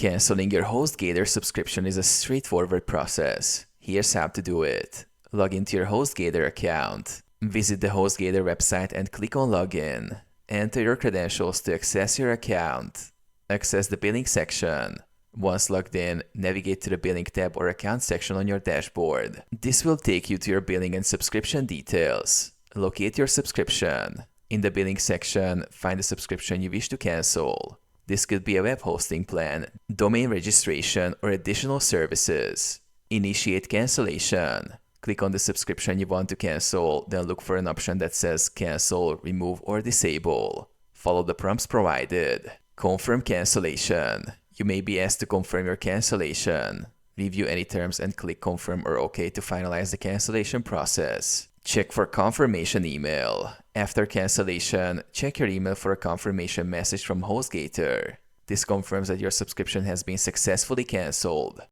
Canceling your HostGator subscription is a straightforward process. Here's how to do it. Log into your HostGator account. Visit the HostGator website and click on Login. Enter your credentials to access your account. Access the billing section. Once logged in, navigate to the billing tab or account section on your dashboard. This will take you to your billing and subscription details. Locate your subscription. In the billing section, find the subscription you wish to cancel. This could be a web hosting plan, domain registration, or additional services. Initiate cancellation. Click on the subscription you want to cancel, then look for an option that says Cancel, Remove, or Disable. Follow the prompts provided. Confirm cancellation. You may be asked to confirm your cancellation. Review any terms and click Confirm or OK to finalize the cancellation process. Check for confirmation email. After cancellation, check your email for a confirmation message from HostGator. This confirms that your subscription has been successfully canceled.